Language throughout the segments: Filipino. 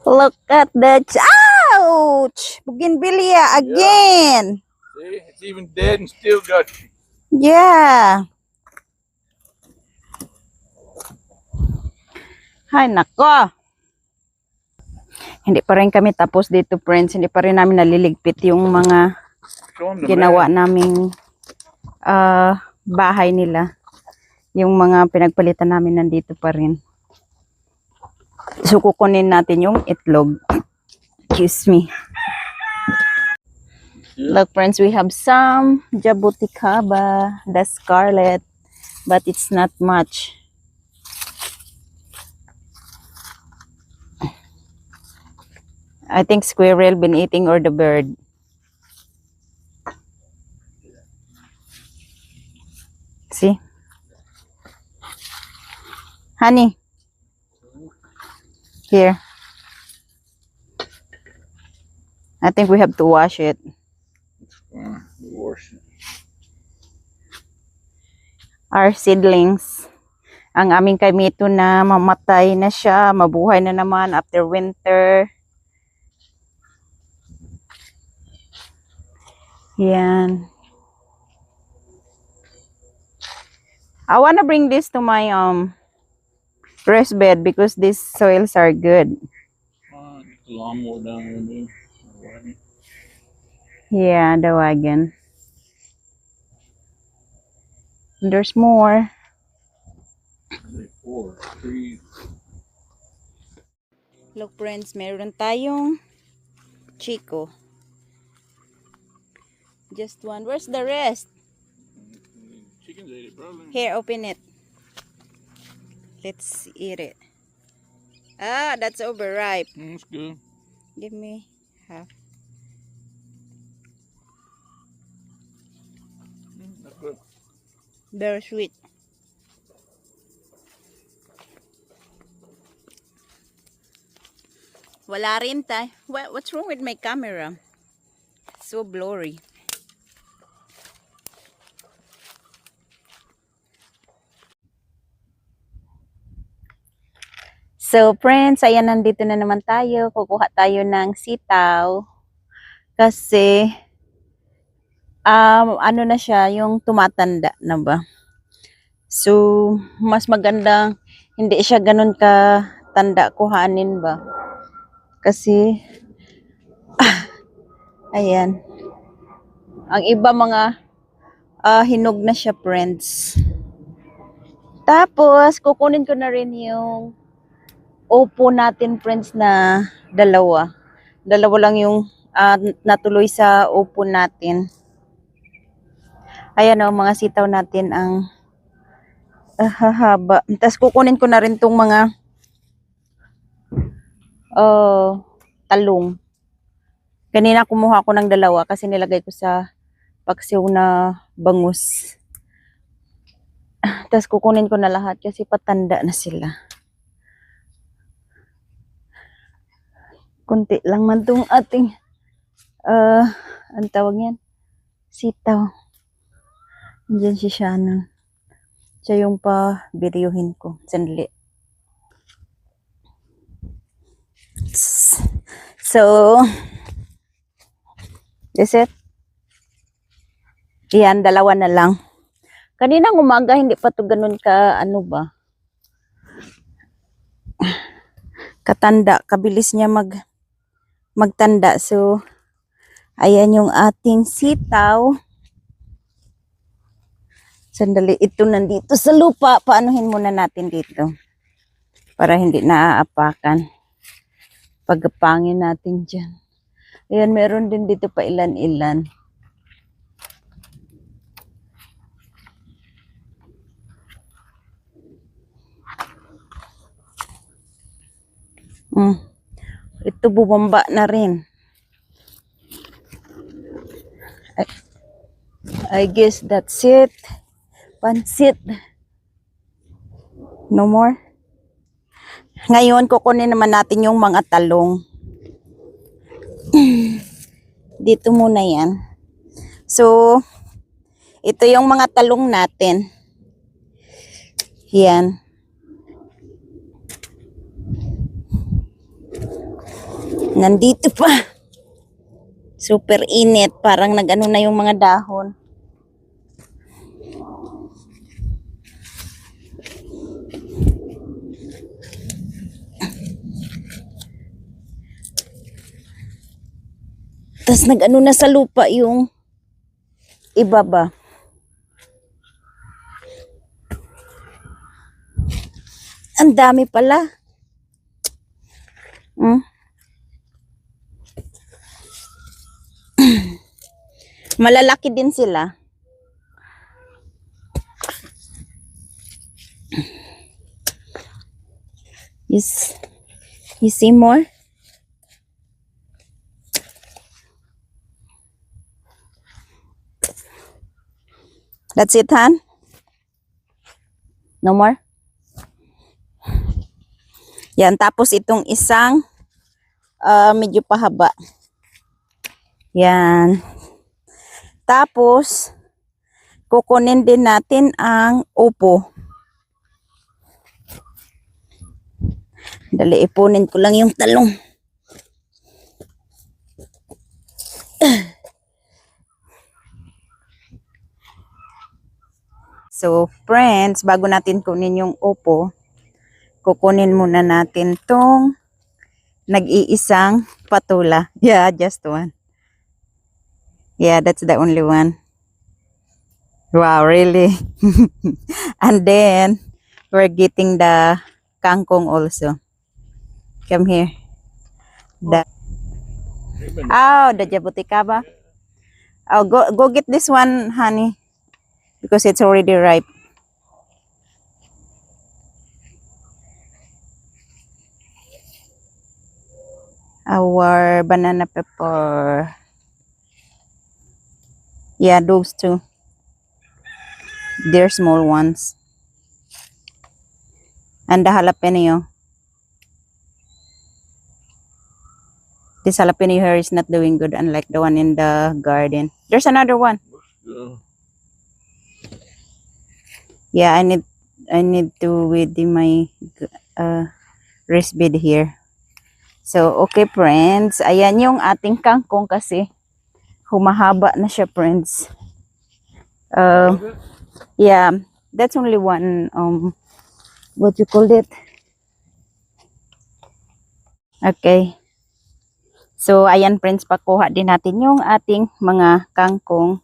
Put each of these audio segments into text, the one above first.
Look at the ouch! Bougainvillea again. See, it's even dead and still got you. Yeah. Hay nako. Hindi pa rin kami tapos dito, friends. Hindi pa rin namin naliligpit yung mga Show 'em the ginawa man. naming bahay nila. Yung mga pinagpalitan namin nandito pa rin. So kukunin natin yung itlog. Excuse me. Look, friends, we have some jabuticaba, the scarlet, but it's not much. I think squirrel been eating or the bird. See? Honey. Here. I think we have to wash it. Wash it. Our seedlings. Ang aming kamito na mamatay na siya, mabuhay na naman after winter. Yan. I wanna bring this to my raised bed because these soils are good. Get the lawnmower down there, dude. Yeah, the wagon. There's more. 4, 3. Look, friends, meron tayong chico. Just one. Where's the rest? Chickens ate it, probably. Here, open it. Let's eat it. Ah, that's overripe. That's good. Give me half. That's good. Very sweet. Wala rin tayo. What's wrong with my camera? It's so blurry. So friends, ayan, nandito na naman tayo. Kukuha tayo ng sitaw. Kasi, ano na siya, yung tumatanda na ba? So, mas magandang hindi siya ganun ka tanda kuhanin ba? Kasi, ayan. Ang iba mga hinog na siya, friends. Tapos, kukunin ko na rin yung upo natin, friends, na dalawa. Dalawa lang yung natuloy sa upo natin. Ayan o, mga sitaw natin ang hahaba. Tapos kukunin ko na rin tong mga talong. Kanina kumuha ko ng dalawa kasi nilagay ko sa paksiw na bangus. Tapos kukunin ko na lahat kasi patanda na sila. Kunti lang man tong ating ang tawag yan? Sitaw. Diyan si Shannon. Siya yung pa-videohin ko. Sandali. So, is it? Yan, dalawa na lang. Kaninang umaga, hindi pa to ganun ka, ano ba? Katanda. Kabilis niya magtanda. So, ayan yung ating sitaw. Sandali, ito nandito sa lupa. Paanuhin muna natin dito. Para hindi naaapakan. Pagpangin natin dyan. Ayan, meron din dito pa ilan-ilan. Ito bubamba na rin. I guess that's it. Pansit. No more. Ngayon, kukunin naman natin yung mga talong. Dito muna yan. So, ito yung mga talong natin. Yan. Nandito pa. Super init. Parang nag-ano na yung mga dahon. Tapos nag-ano na sa lupa yung ibaba. Ang dami pala. Hmm? Malalaki din sila. Yes. You see more? That's it, Han? No more? Yan, tapos itong isang medyo pahaba. Yan. Tapos, kukunin din natin ang upo. Dali, ipunin ko lang yung talong. So, friends, bago natin kunin yung upo, kukunin muna natin tong nag-iisang patula. Yeah, just one. Yeah, that's the only one. Wow, really? And then, we're getting the kangkong also. Come here. The jabuticaba. Oh, go get this one, honey. Because it's already ripe. Our banana pepper. Yeah, those two. They're small ones. And the jalapeno. This jalapeno here is not doing good, unlike the one in the garden. There's another one. Yeah, I need to with my wrist bead here. So, okay friends. Ayan yung ating kangkong kasi humahaba na siya, friends. Yeah, that's only one, what you call it? Okay. So, ayan friends, pakuha din natin yung ating mga kangkong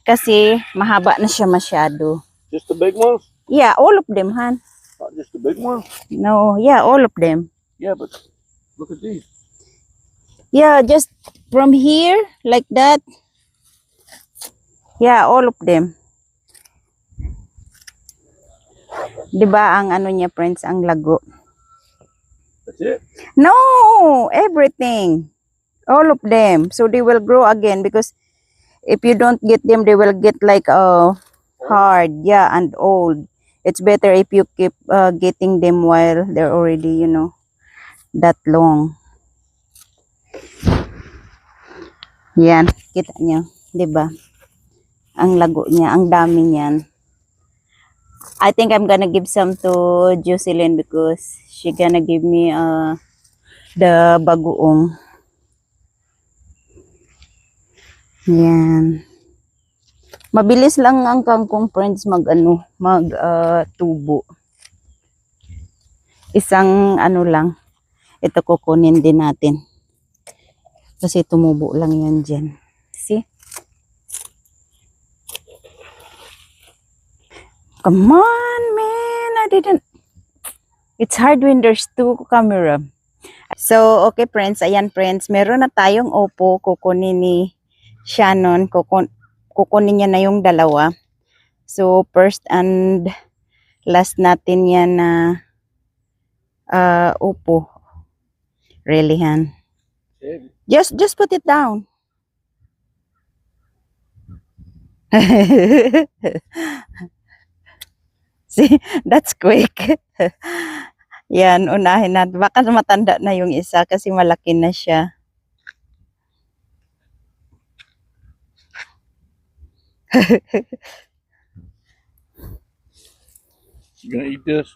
kasi mahaba na siya masyado. Just the big ones? Yeah, all of them, Han. Not just the big ones? No, yeah, all of them. Yeah, but look at these. Yeah, just from here, like that. Yeah, all of them. Diba ang ano niya, friends, ang lago? That's it? No, everything. All of them. So they will grow again because if you don't get them, they will get like hard, yeah, and old. It's better if you keep getting them while they're already, that long. Yan, kita nyo, 'di ba? Ang lago niya, ang dami niyan. I think I'm gonna give some to Jocelyn because she gonna give me the bagoong. Yan. Mabilis lang ang kangkong, friends, tubo. Isang ano lang, ito kukunin din natin. Kasi tumubo lang yan dyan. See? Come on, man. I didn't. It's hard when there's two camera. So, okay, friends. Ayan, friends. Meron na tayong upo. Kukunin ni Shannon. Kukunin niya na yung dalawa. So, first and last natin yan na upo. Really, Han? Just put it down. See, that's quick. Yan, unahin natin. Baka matanda na yung isa kasi malaki na siya. You gonna eat this?